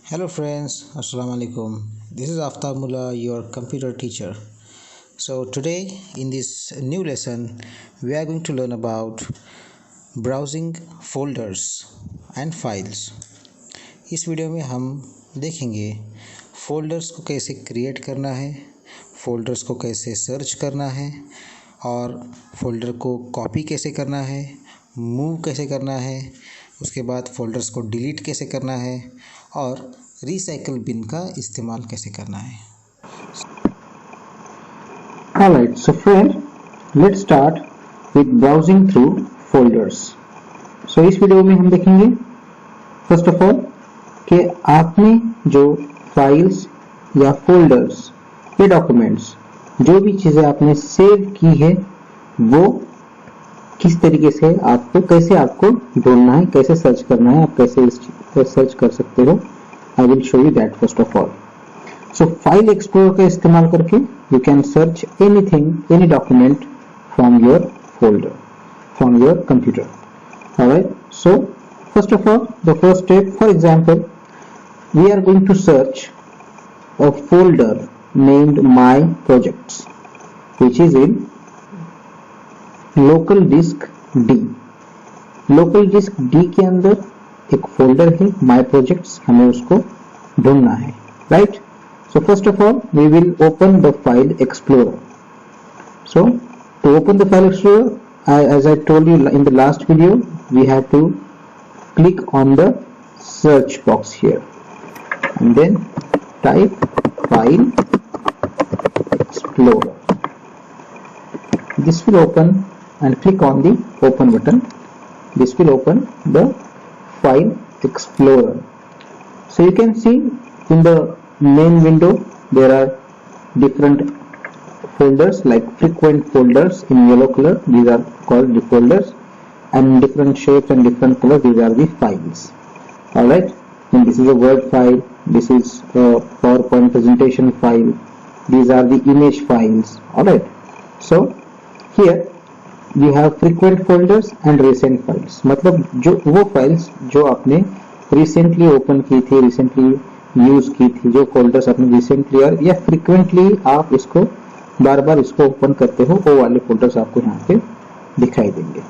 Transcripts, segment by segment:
Hello friends, Assalamu alaikum. This is Aftab Mullah, your computer teacher. So today in this new lesson, we are going to learn about browsing folders and files. इस video में हम देखेंगे folders को कैसे create करना है, folders को कैसे सर्च करना है और फोल्डर को कॉपी कैसे करना है, मूव कैसे करना है, उसके बाद फोल्डर्स को डिलीट कैसे करना है और रिसाइकल बिन का इस्तेमाल कैसे करना है। Alright, so friend, let's start with browsing through folders. So इस वीडियो में हम देखेंगे फर्स्ट ऑफ ऑल कि आपने जो फाइल्स या फोल्डर्स या डॉक्यूमेंट्स जो भी चीज़ें आपने सेव की है वो किस तरीके से आपको कैसे आपको ढूंढना है, कैसे सर्च करना है, आप कैसे सर्च कर सकते हो। I will show you that first of all. So file explorer का इस्तेमाल करके you can search anything, any document from your folder, from your computer. Alright, so first of all, the first step, for example, we are going to search a folder named my projects, which is in local disk D. local disk D के अंदर एक folder है my projects, हमें उसको ढूंढना है, right? So first of all, we will open the file explorer. So to open the file explorer, as I told you in the last video, we have to click on the search box here and then type file explorer. This will open, and click on the open button. This will open the file explorer. So you can see in the main window there are different folders like frequent folders in yellow color. These are called the folders, and different shapes and different colors, these are the files. Alright, and this is a word file, this is a PowerPoint presentation file, these are the image files. Alright, so here we have frequent folders and recent files. मतलब जो वो files जो आपने recently open की थी, recently use की थी, जो फोल्डर्स आपने recently और या frequently आप इसको बार बार इसको ओपन करते हो, वो वाले फोल्डर्स आपको यहाँ पे दिखाई देंगे।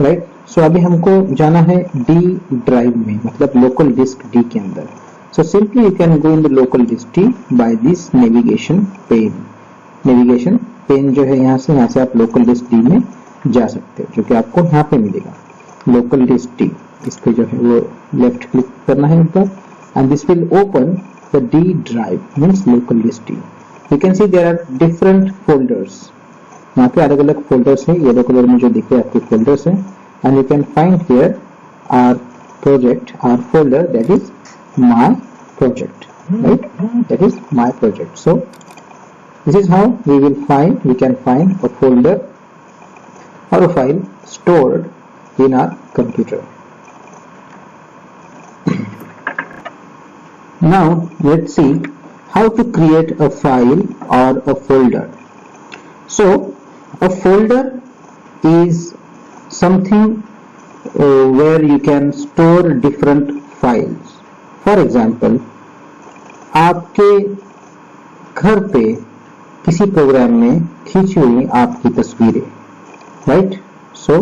राइट, सो अभी हमको जाना है डी ड्राइव में, मतलब लोकल डिस्क डी के अंदर। So simply you can go in the local disk D by this navigation pane. Navigation pane जो है यहाँ से आप लोकल डिस्क डी में जा सकते हो, जो कि आपको यहाँ पे मिलेगा लोकल डिस्क डी। इस पे जो है वो लेफ्ट क्लिक करना है ऊपर, and this will open the D drive, means local disk D. You can see there are different folders, यहाँ पे अलग अलग फोल्डर्स हैं, येलो कलर में जो दिख रहे हैं आपके फोल्डर्स हैं, and you can find here our project, our folder that is my project, right, that is my project. So this is how we can find a folder or a file stored in our computer. Now let's see how to create a file or a folder. So a folder is something where you can store different files. For example, आपके घर पे किसी programme में खींची हुई आपकी तस्वीरें, right? So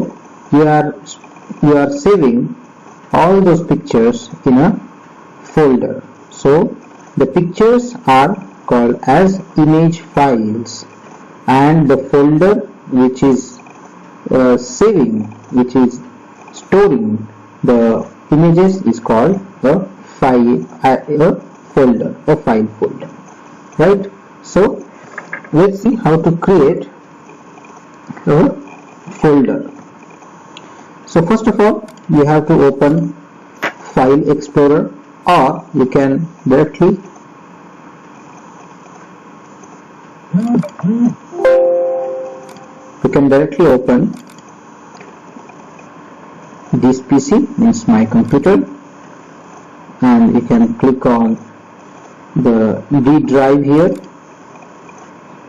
you are saving all those pictures in a folder. So the pictures are called as image files, and the folder which is which is storing the images is called a folder, a file folder, right? So let's see how to create a folder. So first of all, you have to open file explorer, or you can directly open this PC, means my computer, and you can click on the D drive here,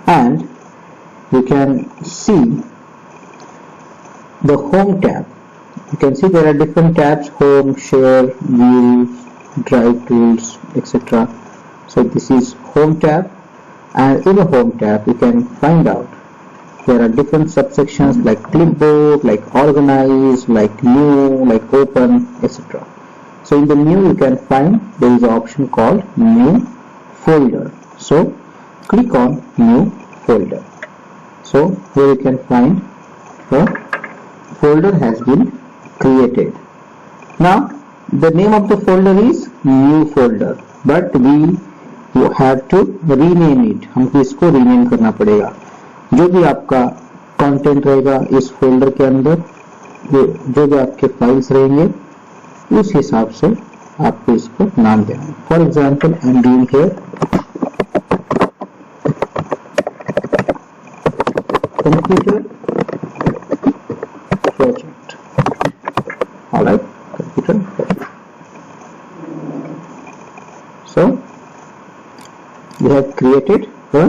and you can see the home tab. You can see there are different tabs: home, share, views, drive tools, etc. So this is home tab, and in the home tab you can find out there are different subsections like clipboard, like organize, like new, like open, etc. So in the new you can find there is an option called new folder. So click on new folder. So here you can find the folder has been created. Now the name of the folder is new folder, but we have to rename it. हमको इसको rename करना पड़ेगा. जो भी आपका content रहेगा इस folder के अंदर, जो भी आपके फाइल्स रहेंगे उस हिसाब से आपको इसको नाम देना है. For example I am doing here computer project. Alright, computer project. So we have created a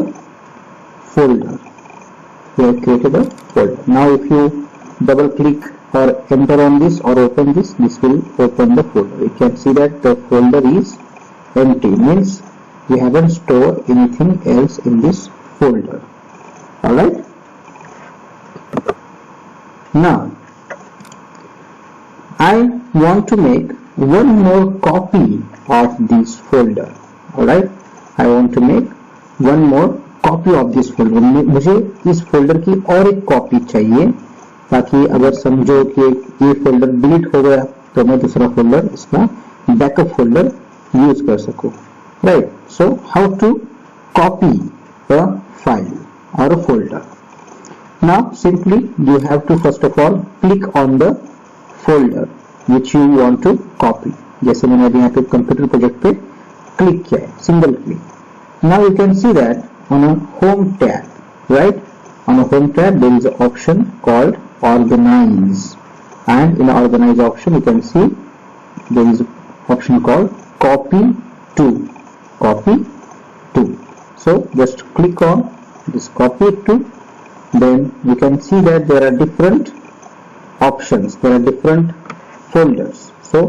folder. We have created a folder. Now if you double click or enter on this or open this, this will open the folder. You can see that the folder is empty, means we haven't stored anything else in this folder. Alright. Now I want to make one more copy of this folder. Alright, I want to make one more copy of this folder. मुझे इस folder की और एक copy चाहिए ताकि अगर समझो कि ये फोल्डर डिलीट हो गया तो मैं दूसरा फोल्डर इसका बैकअप फोल्डर यूज कर सकूं. Right, so how to copy a file और a folder. Now simply you have to first of all click on the folder which you want to copy. जैसे मैंने अभी यहाँ पे कंप्यूटर प्रोजेक्ट पे click किया है, single click. Now you can see that on a home tab, right? On a home tab there is an option called organize, and in the organize option you can see there is an option called copy to. Copy to. So just click on this copy to. Then you can see that there are different options, there are different folders. So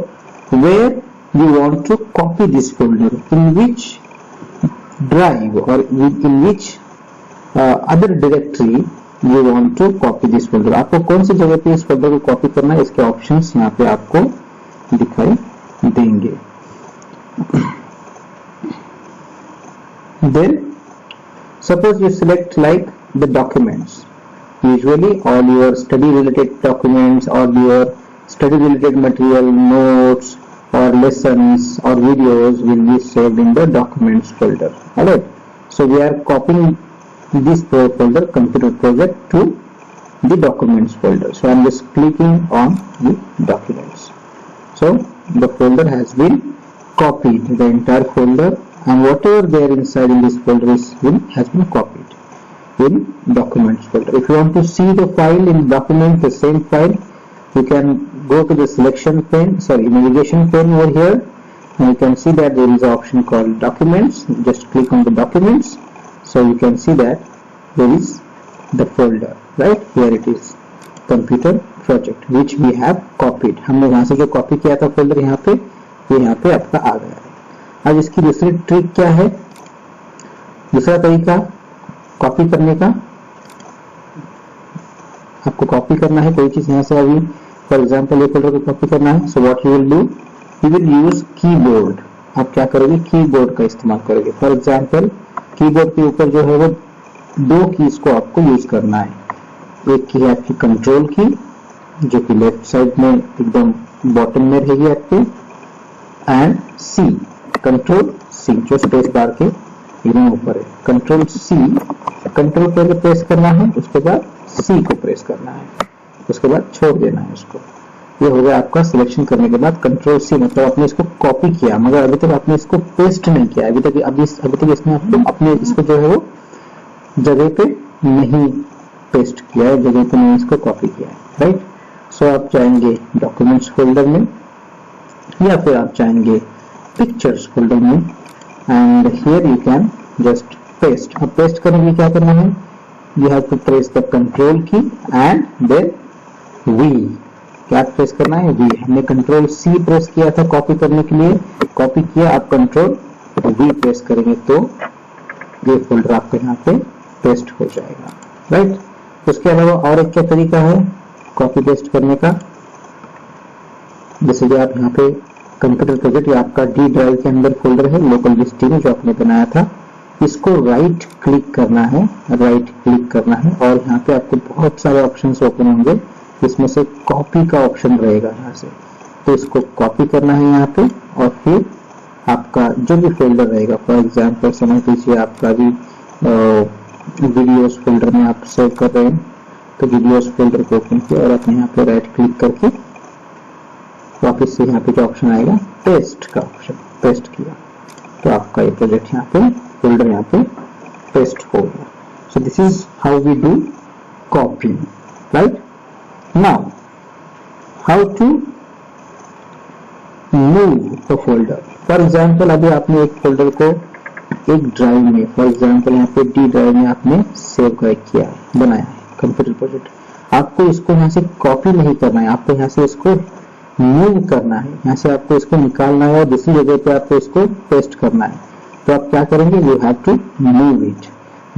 where you want to copy this folder, in which drive or in which other directory you want to copy this folder. आपको कौन सी जगह पे इस folder को copy करना है, इसके options यहाँ पे आपको दिखाई देंगे. Then suppose you select like the documents. Usually all your study related documents or your study related material, notes or lessons or videos will be saved in the documents folder. Alright, so we are copying this folder computer project to the documents folder. So I am just clicking on the documents. So the folder has been copied, the entire folder, and whatever there inside in this folder has been copied in documents folder. If you want to see the file in document, the same file, you can go to the selection pane, navigation pane over here, and you can see that there is an option called documents. Just click on the documents, so you can see that there is the folder, right? Here it is, computer project, which we have copied. हमने वहां से जो copy किया था folder यहाँ पे, ये यहाँ पे आपका आ गया है. अब इसकी दूसरी ट्रिक क्या है, दूसरा तरीका कॉपी करने का. आपको कॉपी करना है कोई चीज यहाँ से, अभी फॉर एग्जांपल ये फोल्डर को कॉपी करना है. So what you will do, you will use keyboard. आप क्या करोगे, कीबोर्ड का इस्तेमाल करोगे. फॉर एग्जांपल कीबोर्ड के ऊपर जो है वो दो कीज को आपको यूज करना है. एक की है आपकी कंट्रोल की, जो कि लेफ्ट साइड में एकदम बॉटम में रहेगी आपके, एंड सी, कंट्रोल सी जो स्पेस बार के एकदम ऊपर है. कंट्रोल सी, कंट्रोल पहले प्रेस करना है, उसके बाद सी को प्रेस करना है, उसके बाद छोड़ देना है उसको. ये हो गया आपका सिलेक्शन करने के बाद कंट्रोल सी, मतलब आपने इसको कॉपी किया मगर अभी तक आपने इसको पेस्ट नहीं किया. अभी तक इसने आपको अपने इसको जो है वो जगह पे नहीं पेस्ट किया है, जगह पे नहीं इसको कॉपी किया है. राइट, सो आप जाएंगे डॉक्यूमेंट्स फोल्डर में या फिर आप जाएंगे पिक्चर्स फोल्डर में, and here you can just paste. अब पेस्ट करने के लिए क्या करना है, you have to press the control key and then V. क्या प्रेस करना है, वी। हमने कंट्रोल सी प्रेस किया था कॉपी करने के लिए, कॉपी किया, आप कंट्रोल वी प्रेस करेंगे तो ये फोल्डर आपके यहाँ पे पेस्ट हो जाएगा, राइट। उसके अलावा और एक क्या तरीका है कॉपी पेस्ट करने का, जैसे कि आप यहाँ पे कंप्यूटर प्रोजेक्ट या आपका डी ड्राइव के अंदर फोल्डर है लोकल डिस्क में जो आपने बनाया था, इसको राइट क्लिक करना है, राइट क्लिक करना है और यहाँ पे आपको बहुत सारे ऑप्शंस ओपन होंगे, इसमें से कॉपी का ऑप्शन रहेगा यहाँ से, तो इसको कॉपी करना है यहाँ पे और फिर आपका जो भी फोल्डर रहेगा, फॉर एग्जांपल समझ लीजिए आपका भी वीडियोस फोल्डर में आप सेव कर रहे हैं, तो वीडियोस फोल्डर को ओपन किया और आपने यहाँ पे राइट क्लिक करके वापस से यहाँ पे जो ऑप्शन आएगा पेस्ट का ऑप्शन, पेस्ट किया तो आपका ये प्रोजेक्ट यहाँ पे फोल्डर यहाँ पे पेस्ट हो गया। So this is how we do copy, right. Now how to move the folder. For example अभी आपने एक फोल्डर को एक ड्राइव में, फॉर एग्जाम्पल यहाँ पे डी ड्राइव में आपने सेव किया है, बनाया है कंप्यूटर प्रोजेक्ट, आपको इसको यहाँ से कॉपी नहीं करना है, आपको यहाँ से इसको मूव करना है, यहाँ से आपको इसको निकालना है और दूसरी जगह पे आपको इसको पेस्ट करना है, तो आप क्या करेंगे, you have to move it,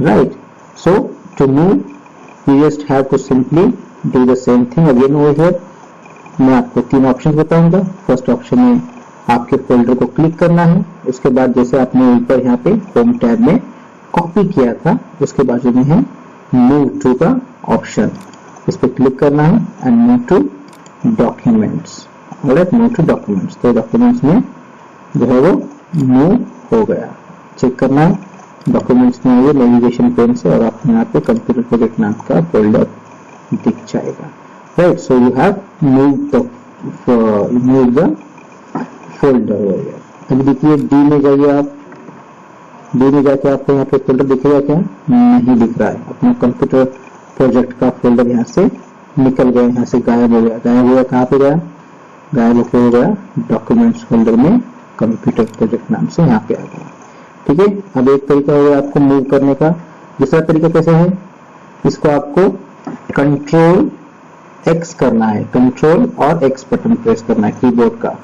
right. So to move you just have to simply do the same thing again over here. मैं आपको तीन ऑप्शन बताऊंगा। फर्स्ट ऑप्शन में आपके फोल्डर को क्लिक करना है, उसके बाद जैसे आपने ऊपर यहाँ पे होम टैब में कॉपी किया था उसके बाजू में है मूव टू का ऑप्शन, इस पर क्लिक करना है and move to documents, alright, move to documents, तो डॉक्यूमेंट्स में जो है वो मूव हो गया। चेक करना है डॉक्यूमेंट्स में आइए नेविगेशन पेन से और आपको यहाँ पे कंप्यूटर प्रोजेक्ट नाम का फोल्डर दिख जाएगा, right. So you have move the folder हो गया। अभी देखिए डी में जाइए आप, डी में जाके आपको यहाँ पे फोल्डर दिखेगा क्या, नहीं दिख रहा है, अपना कंप्यूटर प्रोजेक्ट का फोल्डर यहाँ से निकल गया, यहाँ से गायब हो गया। गायब हुआ कहाँ पे गया, गायब होकर हो गया डॉक्यूमेंट्स फोल्डर में कंप्यूटर प्रोजेक्ट नाम से यहाँ पे आ गया, ठीक है। अब एक तरीका हो गया आपको मूव करने का। दूसरा तरीका कैसे है, इसको आपको कंट्रोल एक्स करना है, कंट्रोल और एक्स बटन प्रेस करना है कीबोर्ड का।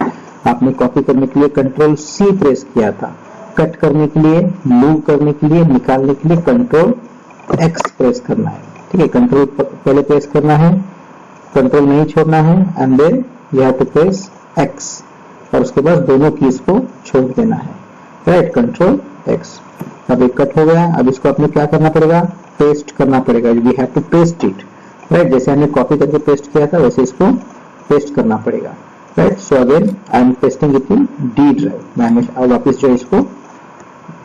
आपने कॉपी करने के लिए कंट्रोल सी प्रेस किया था, कट करने के लिए, मूव करने के लिए, निकालने के लिए कंट्रोल एक्स प्रेस करना है, ठीक है। कंट्रोल पहले प्रेस करना है, कंट्रोल नहीं छोड़ना है and then you have to press X और उसके बाद दोनों कीज को छोड़ देना है, राइट, कंट्रोल एक्स। अब एक कट हो गया, अब इसको अपने क्या करना पड़ेगा, पेस्ट करना पड़ेगा, we have to paste it, right. जैसे हमने कॉपी करके पेस्ट किया था वैसे इसको पेस्ट करना पड़ेगा, right. So again I am pasting it in D drive, मैं वापस जो इसको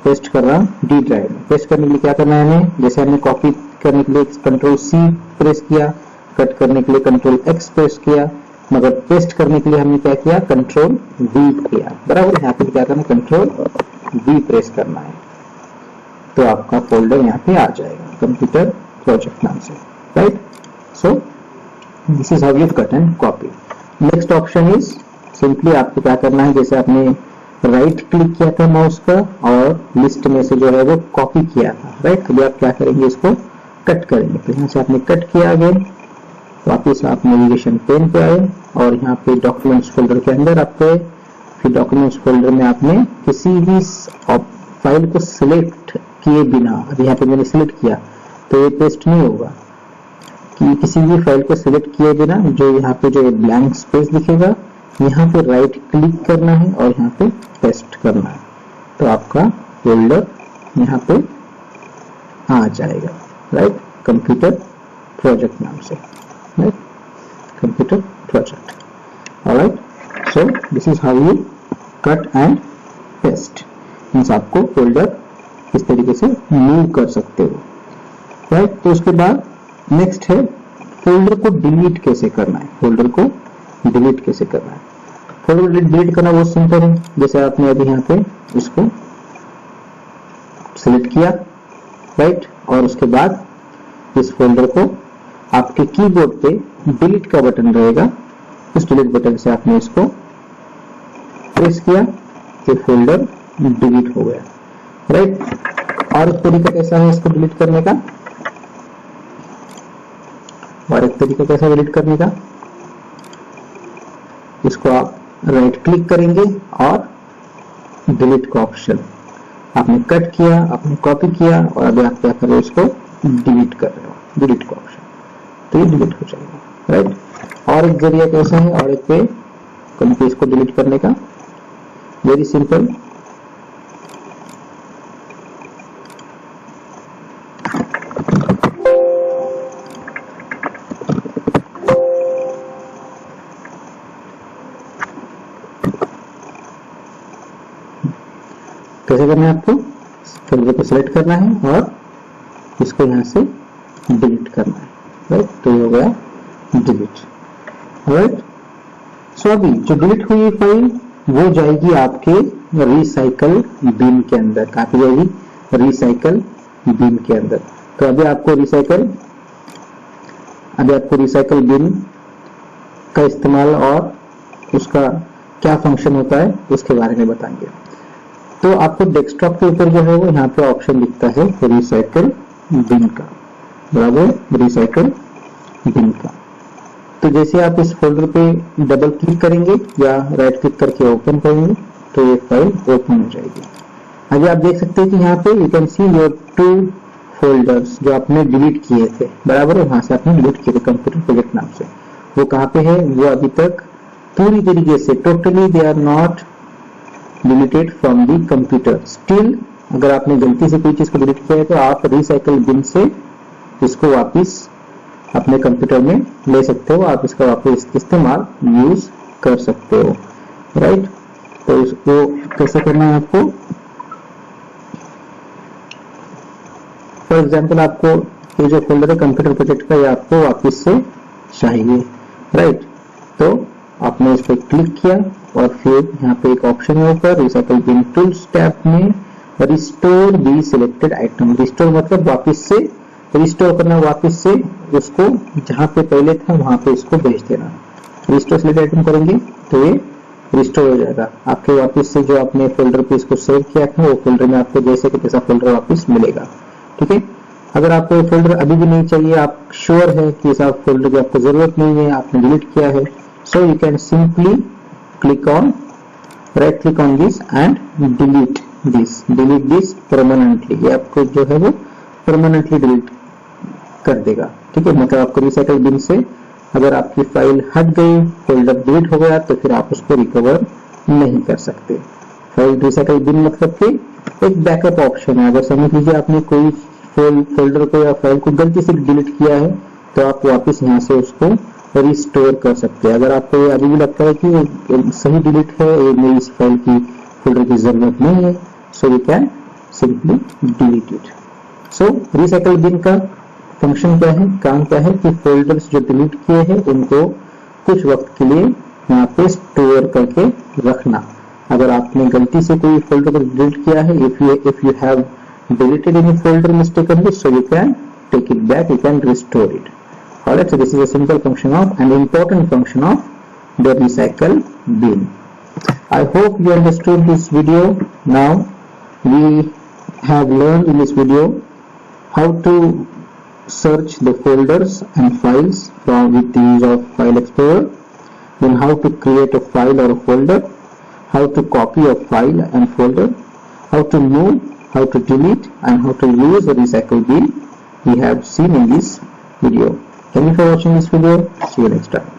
पेस्ट कर रहा हूँ डी ड्राइव में। पेस्ट करने के लिए क्या करना है हमें, जैसे हमने कॉपी करने के लिए कंट्रोल सी प्रेस किया, कट करने के लिए कंट्रोल एक्स प्रेस किया, मगर पेस्ट करने के लिए हमने क्या किया, कंट्रोल वी किया, बराबर। यहाँ पे क्या करना है, कंट्रोल वी प्रेस करना है, तो आपका फोल्डर यहाँ पे आ जाएगा कंप्यूटर प्रोजेक्ट नाम से, right. So this is how you cut and copy. Next option is simply आपको क्या करना है, जैसे आपने राइट क्लिक किया था माउस का और लिस्ट में से जो है वो कॉपी किया था, राइट। अभी आप क्या करेंगे, इसको कट करेंगे, तो यहाँ से आपने कट किया, अगेन वापिस आप नेविगेशन पेन पे आए और यहाँ पे डॉक्यूमेंट्स फोल्डर के अंदर आप गए, फिर डॉक्यूमेंट्स फोल्डर में आपने किसी भी फाइल को सिलेक्ट किए बिना, अब यहाँ पे मैंने सिलेक्ट किया तो ये पेस्ट नहीं होगा, कि किसी भी फाइल को सिलेक्ट किए बिना जो यहाँ पे जो ब्लैंक स्पेस दिखेगा यहाँ पे राइट क्लिक करना है और यहाँ पे पेस्ट करना है, तो आपका फोल्डर यहाँ पे आ जाएगा, राइट, कंप्यूटर प्रोजेक्ट नाम से, right, computer project, alright. So this is how you cut and paste, means आपको फोल्डर इस तरीके से मूव कर सकते हो, राइट। तो उसके बाद नेक्स्ट है फोल्डर को डिलीट कैसे करना है, फोल्डर को डिलीट कैसे करना है। फोल्डर डिलीट करना बहुत सिंपल है, जैसे आपने अभी यहाँ पे इसको सिलेक्ट किया, राइट, और उसके बाद इस फोल्डर को आपके कीबोर्ड पे डिलीट का बटन रहेगा, इस डिलीट बटन से आपने इसको प्रेस किया तो फोल्डर डिलीट हो गया, राइट। और एक तरीका कैसा है इसको डिलीट करने का, और एक तरीका कैसा डिलीट करने का, इसको आप राइट क्लिक करेंगे और डिलीट का ऑप्शन, आपने कट किया, आपने कॉपी किया और अभी आप क्या कर रहे हो, इसको डिलीट कर रहे हो, डिलीट का ऑप्शन, तो ये डिलीट हो जाएगा, राइट। और एक जरिया कैसा है और एक पे कंप्यूटर इसको डिलीट करने का, वेरी सिंपल। कैसे करना है, आपको फोल्डर को सिलेक्ट करना है और इसको यहाँ से डिलीट करना है, राइट। तो ये हो गया डिलीट, राइट। सो अभी जो डिलीट हुई फाइल वो जाएगी आपके रिसाइकल बिन के अंदर। कहाँ पे जाएगी, रिसाइकल बिन के अंदर। तो अभी आपको रिसाइकल बिन का इस्तेमाल और उसका क्या फंक्शन होता है उसके बारे में बताएंगे। तो आपको डेस्कटॉप के ऊपर जो है वो यहाँ पे ऑप्शन दिखता है रिसाइकल बिन का, बराबर, रिसाइकल बिन का। तो जैसे आप इस फोल्डर पे डबल क्लिक करेंगे या राइट क्लिक करके ओपन करेंगे तो ये फाइल ओपन हो जाएगी। अभी आप देख सकते हैं कि यहाँ पे you can see your 2 folders जो आपने डिलीट किए थे, बराबर है, वहां से आपने डिलीट किए थे कंप्यूटर प्रोजेक्ट नाम से। वो कहाँ पे है, वो अभी तक पूरी तरीके से totally they are not deleted from the computer. Still अगर आपने गलती से कोई चीज को डिलीट किया है तो आप रिसाइकल बिन से इसको वापस अपने कंप्यूटर में ले सकते हो, आप इसका वापस इस्तेमाल यूज कर सकते हो, राइट। तो इसको कैसे करना है आपको, फॉर एग्जाम्पल आपको ये जो फोल्डर है कंप्यूटर प्रोजेक्ट का ये आपको वापस से चाहिए, राइट। तो आपने इस पर क्लिक किया और फिर यहाँ पे एक ऑप्शन है ऊपर रिसाइकल बिन टूल्स टैब में रिस्टोर दी सिलेक्टेड आइटम। रिस्टोर मतलब वापस से रिस्टोर करना, वापस से उसको जहां पे पहले था वहां पे इसको भेज देना। रिस्टोर सिलेक्टेड आइटम करेंगे तो ये रिस्टोर हो जाएगा आपके वापस से जो आपने फोल्डर पे इसको सेव किया था वो फोल्डर में आपको जैसे कि तैसा फोल्डर वापस मिलेगा, ठीक है। अगर आपको ये फोल्डर अभी भी नहीं चाहिए, आप श्योर है कि इस फोल्डर की आपको जरूरत नहीं है, आपने डिलीट किया है, so you can simply right click on this and delete this permanently। ये आपको जो है वो permanently delete कर देगा, ठीक है। मतलब आपको रिसाइकल बिन से अगर आपकी फाइल हट गई, फोल्डर डिलीट हो गया तो फिर आप उसको रिकवर नहीं कर सकते। फाइल रिसाइकल बिन मतलब कि एक बैकअप ऑप्शन है। अगर समझ लीजिए आपने कोई फोल्डर को या फाइल को गलती से डिलीट किया है तो आप वापस यहाँ से उसको रिस्टोर कर सकते हैं। अगर आपको ये अभी भी लगता है कि ये सही डिलीट है, ये मेरी इस फाइल की फोल्डर की जरूरत नहीं है, so you can simply delete it. So recycle bin का फंक्शन क्या है, काम क्या है कि फोल्डर्स जो डिलीट किए हैं उनको कुछ वक्त के लिए यहाँ पे स्टोर करके रखना। अगर आपने गलती से कोई फोल्डर को डिलीट किया है, if you have deleted any folder mistakenly, so you can take it back, you can restore it. Alright, so this is a simple function of an important function of the recycle bin. I hope you understood this video. Now we have learned in this video how to search the folders and files with the use of File Explorer, then how to create a file or a folder, how to copy a file and folder, how to move, how to delete, and how to use the recycle bin we have seen in this video. Thank you for watching this video. See you next time.